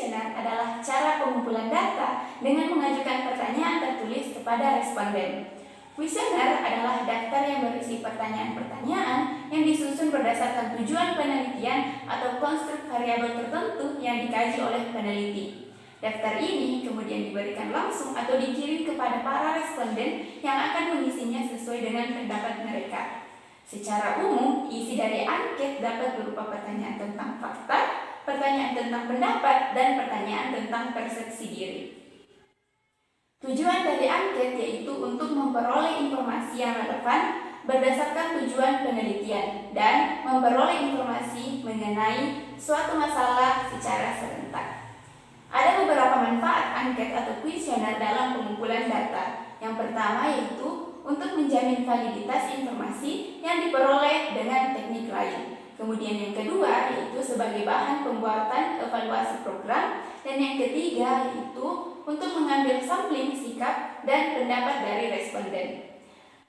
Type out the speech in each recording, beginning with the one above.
kuesioner adalah cara pengumpulan data dengan mengajukan pertanyaan tertulis kepada responden. Kuesioner adalah daftar yang berisi pertanyaan-pertanyaan yang disusun berdasarkan tujuan penelitian atau konstruk variabel tertentu yang dikaji oleh peneliti. Daftar ini kemudian diberikan langsung atau dikirim kepada para responden yang akan mengisinya sesuai dengan pendapat mereka. Secara umum, isi dari angket dapat berupa pertanyaan tentang fakta, pertanyaan tentang pendapat, dan pertanyaan tentang persepsi diri. Tujuan dari angket yaitu untuk memperoleh informasi yang relevan berdasarkan tujuan penelitian dan memperoleh informasi mengenai suatu masalah secara serentak. Ada beberapa manfaat angket atau kuesioner dalam pengumpulan data. Yang pertama yaitu untuk menjamin validitas informasi yang diperoleh dengan teknik lain. Kemudian yang kedua yaitu sebagai bahan pembuatan evaluasi program. Dan yang ketiga yaitu untuk mengambil sampling sikap dan pendapat dari responden.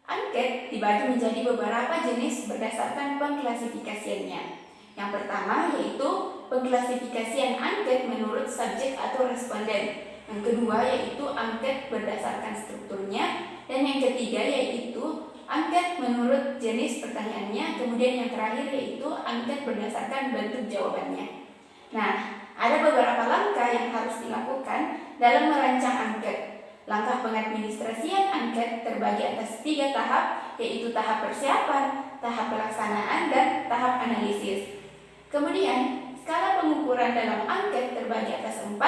Angket dibagi menjadi beberapa jenis berdasarkan pengklasifikasiannya. Yang pertama yaitu pengklasifikasian angket menurut subjek atau responden. Yang kedua yaitu angket berdasarkan strukturnya. Dan yang ketiga yaitu angket menurut jenis pertanyaannya. Kemudian yang terakhir yaitu angket berdasarkan bentuk jawabannya. Nah, ada beberapa langkah yang harus dilakukan dalam merancang angket. Langkah pengadministrasian angket terbagi atas 3 tahap, yaitu tahap persiapan, tahap pelaksanaan, dan tahap analisis. Kemudian, skala pengukuran dalam angket terbagi atas 4.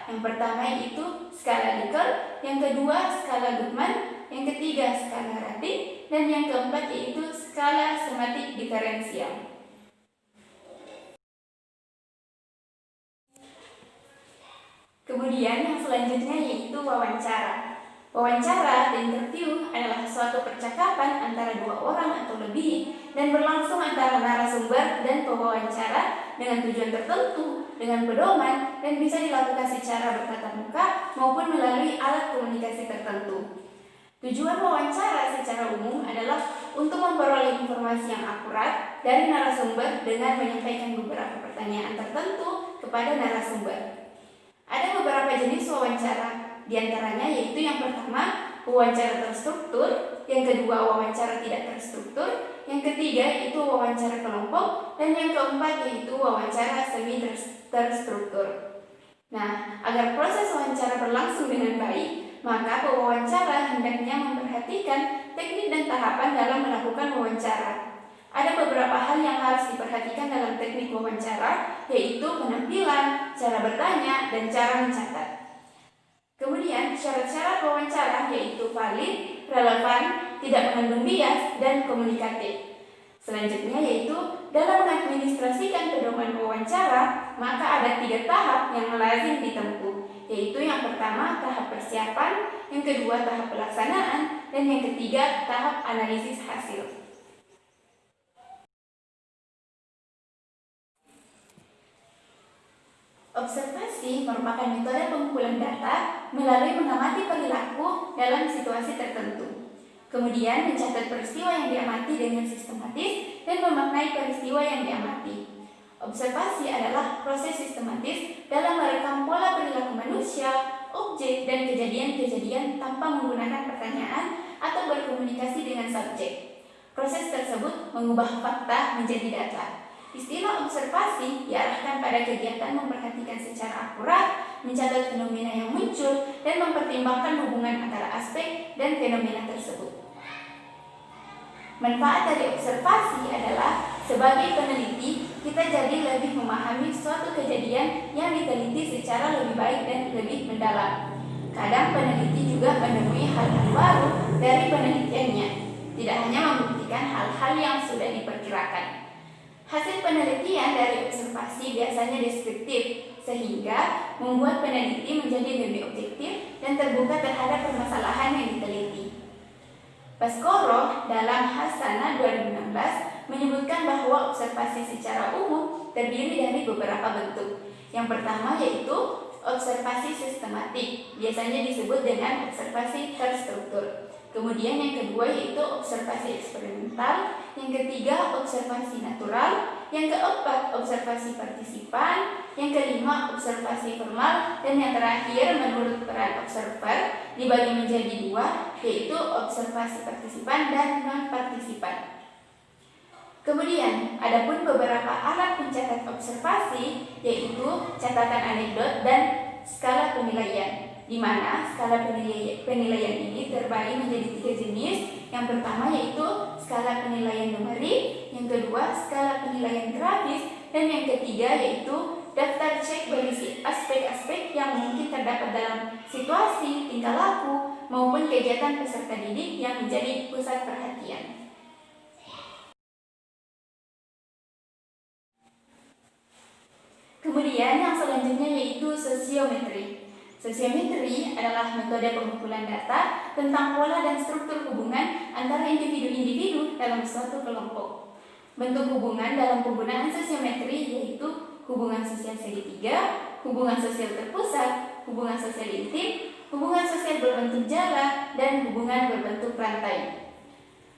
Yang pertama yaitu skala Likert, yang kedua skala Goodman, yang ketiga skala Rating, dan yang keempat yaitu skala sematik diferensial. Kemudian yang selanjutnya yaitu wawancara. Wawancara atau interview adalah suatu percakapan antara 2 orang atau lebih dan berlangsung antara narasumber dan pewawancara dengan tujuan tertentu, dengan pedoman, dan bisa dilakukan secara bertatap muka maupun melalui alat komunikasi tertentu. Tujuan wawancara secara umum adalah untuk memperoleh informasi yang akurat dari narasumber dengan menyampaikan beberapa pertanyaan tertentu kepada narasumber. Ada beberapa jenis wawancara. Di antaranya yaitu yang pertama wawancara terstruktur, yang kedua wawancara tidak terstruktur, yang ketiga yaitu wawancara kelompok, dan yang keempat yaitu wawancara semi terstruktur. Nah, agar proses wawancara berlangsung dengan baik, maka pewawancara hendaknya memperhatikan teknik dan tahapan dalam melakukan wawancara. Ada beberapa hal yang harus diperhatikan dalam teknik wawancara, yaitu penampilan, cara bertanya, dan cara mencatat. Kemudian syarat-syarat wawancara yaitu valid, relevan, tidak mengandung bias, dan komunikatif. Selanjutnya yaitu dalam mengadministrasikan pedoman wawancara, maka ada 3 tahap yang lazim ditempuh, yaitu yang pertama tahap persiapan, yang kedua tahap pelaksanaan, dan yang ketiga tahap analisis hasil. Observasi merupakan metode pengumpulan data melalui mengamati perilaku dalam situasi tertentu. Kemudian mencatat peristiwa yang diamati dengan sistematis dan memaknai peristiwa yang diamati. Observasi adalah proses sistematis dalam merekam pola perilaku manusia, objek, dan kejadian-kejadian tanpa menggunakan pertanyaan atau berkomunikasi dengan subjek. Proses tersebut mengubah fakta menjadi data. Istilah observasi diarahkan pada kegiatan memperhatikan secara akurat, mencatat fenomena yang muncul, dan mempertimbangkan hubungan antara aspek dan fenomena tersebut. Manfaat dari observasi adalah sebagai peneliti, kita jadi lebih memahami suatu kejadian yang diteliti secara lebih baik dan lebih mendalam. Kadang peneliti juga menemui hal-hal baru dari penelitiannya, tidak hanya membuktikan hal-hal yang sudah diperkirakan. Hasil penelitian dari observasi biasanya deskriptif, sehingga membuat peneliti menjadi lebih objektif dan terbuka terhadap permasalahan yang diteliti. Baskoro dalam Hasanah 2016 menyebutkan bahwa observasi secara umum terdiri dari beberapa bentuk. Yang pertama yaitu observasi sistematik, biasanya disebut dengan observasi terstruktur. Kemudian yang kedua yaitu observasi eksperimental, yang ketiga observasi natural, yang keempat observasi partisipan, yang kelima observasi formal, dan yang terakhir menurut peran observer dibagi menjadi dua, yaitu observasi partisipan dan non-partisipan. Kemudian, adapun beberapa alat pencatat observasi, yaitu catatan anekdot dan skala penilaian, di mana skala penilaian ini terbagi menjadi 3 jenis. Yang pertama yaitu skala penilaian numerik, yang kedua skala penilaian grafis, dan yang ketiga yaitu daftar cek berisi aspek-aspek yang mungkin terdapat dalam situasi, tingkah laku, maupun kegiatan peserta didik yang menjadi pusat perhatian. Kemudian yang selanjutnya yaitu sosiometri. Sosiometri adalah metode pengumpulan data tentang pola dan struktur hubungan antara individu-individu dalam suatu kelompok. Bentuk hubungan dalam penggunaan sosiometri yaitu hubungan sosial segitiga, hubungan sosial terpusat, hubungan sosial intim, hubungan sosial berbentuk jala, dan hubungan berbentuk rantai.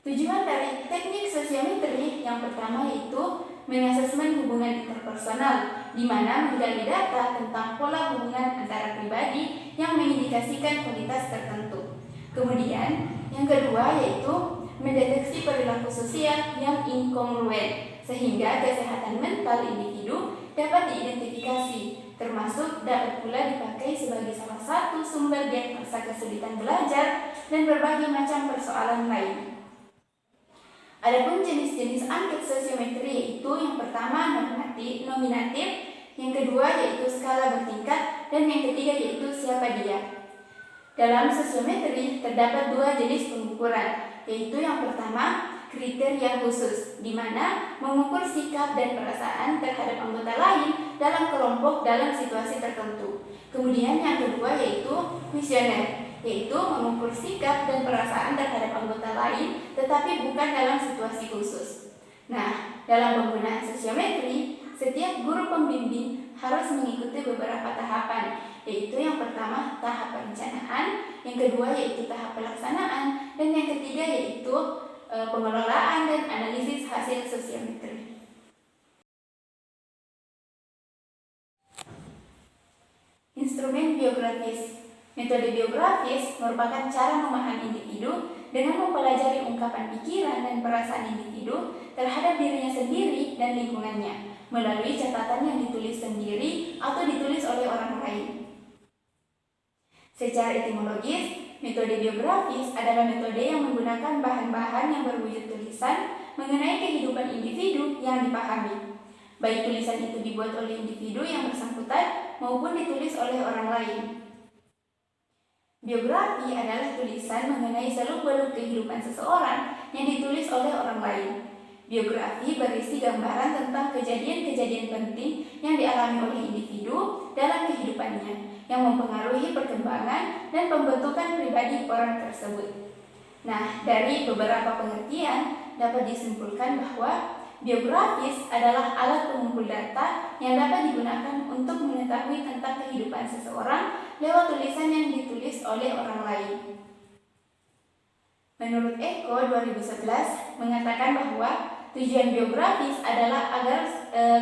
Tujuan dari teknik sosiometri yang pertama yaitu mengasesmen hubungan interpersonal, di mana menggali data tentang pola hubungan antara pribadi yang mengindikasikan kualitas tertentu. Kemudian, yang kedua yaitu mendeteksi perilaku sosial yang inkongruen, sehingga kesehatan mental individu dapat diidentifikasi, termasuk dapat pula dipakai sebagai salah satu sumber diagnosa kesulitan belajar dan berbagai macam persoalan lain. Adapun jenis-jenis angket sosiometri yaitu yang pertama nominatif, yang kedua yaitu skala bertingkat, dan yang ketiga yaitu siapa dia. Dalam sosiometri terdapat dua jenis pengukuran, yaitu yang pertama kriteria khusus, di mana mengukur sikap dan perasaan terhadap anggota lain dalam kelompok dalam situasi tertentu. Kemudian yang kedua yaitu kuesioner, yaitu mengukur sikap dan perasaan terhadap anggota lain tetapi bukan dalam situasi khusus. Nah, dalam penggunaan sosiometri, setiap guru pembimbing harus mengikuti beberapa tahapan, yaitu yang pertama tahap perencanaan, yang kedua yaitu tahap pelaksanaan, dan yang ketiga yaitu pengelolaan dan analisis hasil sosiometri. Instrumen biografis. Metode biografis merupakan cara memahami individu dengan mempelajari ungkapan pikiran dan perasaan individu terhadap dirinya sendiri dan lingkungannya melalui catatan yang ditulis sendiri atau ditulis oleh orang lain. Secara etimologis, metode biografis adalah metode yang menggunakan bahan-bahan yang berwujud tulisan mengenai kehidupan individu yang dipahami, baik tulisan itu dibuat oleh individu yang bersangkutan maupun ditulis oleh orang lain. Biografi adalah tulisan mengenai seluk-beluk kehidupan seseorang yang ditulis oleh orang lain. Biografi berisi gambaran tentang kejadian-kejadian penting yang dialami oleh individu dalam kehidupannya, yang mempengaruhi perkembangan dan pembentukan pribadi orang tersebut. Nah, dari beberapa pengertian dapat disimpulkan bahwa biografis adalah alat pengumpul data yang dapat digunakan untuk mengetahui tentang kehidupan seseorang lewat tulisan yang ditulis oleh orang lain. Menurut Eko 2011 mengatakan bahwa tujuan biografis adalah agar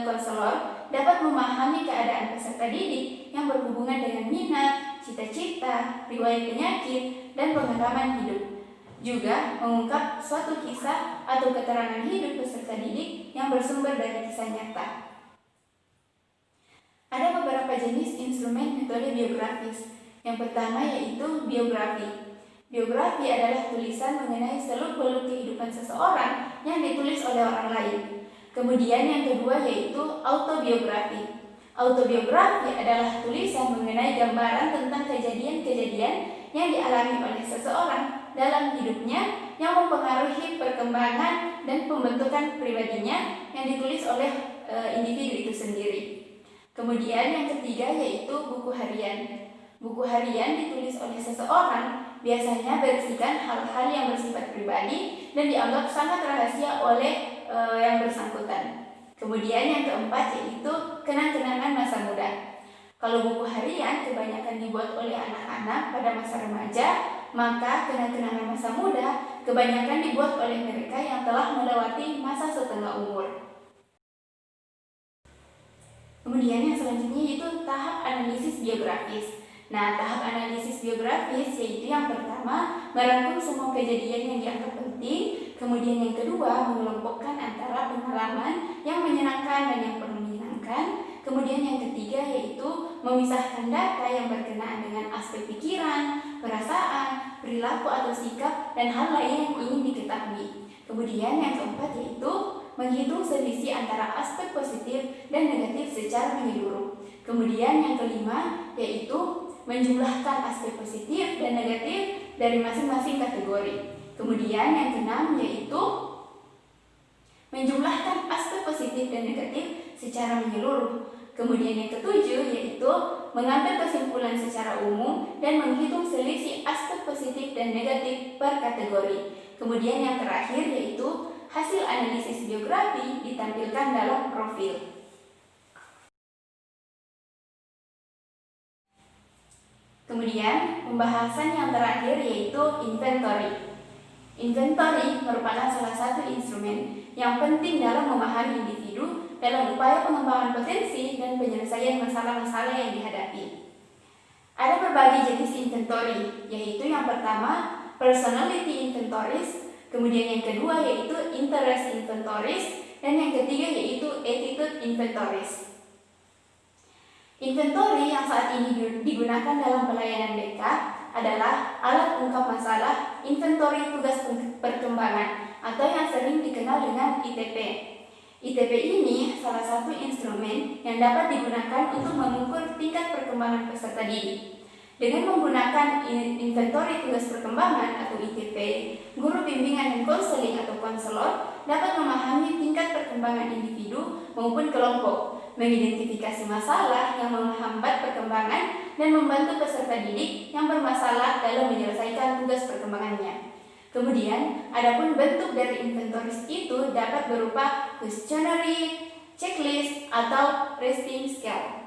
konselor dapat memahami keadaan peserta didik yang berhubungan dengan minat, cita-cita, riwayat penyakit, dan pengalaman hidup. Juga mengungkap suatu kisah atau keterangan hidup peserta didik yang bersumber dari kisah nyata. Ada beberapa jenis instrumen metode biografis. Yang pertama yaitu biografi. Biografi adalah tulisan mengenai seluk-beluk kehidupan seseorang yang ditulis oleh orang lain. Kemudian yang kedua yaitu autobiografi. Autobiografi adalah tulisan mengenai gambaran tentang kejadian-kejadian yang dialami oleh seseorang dalam hidupnya yang mempengaruhi perkembangan dan pembentukan pribadinya yang ditulis oleh individu itu sendiri. Kemudian yang ketiga yaitu buku harian. Buku harian ditulis oleh seseorang, biasanya berisikan hal-hal yang bersifat pribadi dan dianggap sangat rahasia oleh yang bersangkutan. Kemudian yang keempat yaitu kenang-kenangan masa muda. Kalau buku harian kebanyakan dibuat oleh anak-anak pada masa remaja, maka kenang-kenangan masa muda kebanyakan dibuat oleh mereka yang telah melewati masa setengah umur. Kemudian yang selanjutnya yaitu tahap analisis biografis. Nah, tahap analisis biografis yaitu yang pertama merangkum semua kejadian yang dianggap penting, kemudian yang kedua mengelompokkan antara pengalaman yang menyenangkan dan yang kurang menyenangkan, kemudian yang ketiga yaitu memisahkan data yang berkenaan dengan aspek pikiran, perasaan, perilaku atau sikap, dan hal lain yang ingin diketahui. Kemudian yang keempat yaitu menghitung selisih antara aspek positif dan negatif secara menyeluruh. Kemudian yang kelima yaitu menjumlahkan aspek positif dan negatif dari masing-masing kategori. Kemudian yang keenam yaitu menjumlahkan aspek positif dan negatif secara menyeluruh. Kemudian yang ketujuh yaitu mengambil kesimpulan secara umum dan menghitung selisih aspek positif dan negatif per kategori. Kemudian yang terakhir yaitu hasil analisis biografi ditampilkan dalam profil. Kemudian pembahasan yang terakhir yaitu inventory. Inventory merupakan salah satu instrumen yang penting dalam memahami individu dalam upaya pengembangan potensi dan penyelesaian masalah-masalah yang dihadapi. Ada berbagai jenis inventory, yaitu yang pertama personality inventories, kemudian yang kedua yaitu interest inventories, dan yang ketiga yaitu attitude inventories. Inventory yang saat ini digunakan dalam pelayanan BK adalah alat ungkap masalah inventory tugas perkembangan atau yang sering dikenal dengan ITP. ITP ini salah satu instrumen yang dapat digunakan untuk mengukur tingkat perkembangan peserta didik. Dengan menggunakan inventory tugas perkembangan atau ITP, guru bimbingan dan konseling atau konselor dapat memahami tingkat perkembangan individu maupun kelompok, mengidentifikasi masalah yang menghambat perkembangan, dan membantu peserta didik yang bermasalah dalam menyelesaikan tugas perkembangannya. Kemudian, adapun bentuk dari inventories itu dapat berupa questionnaire, checklist, atau rating scale.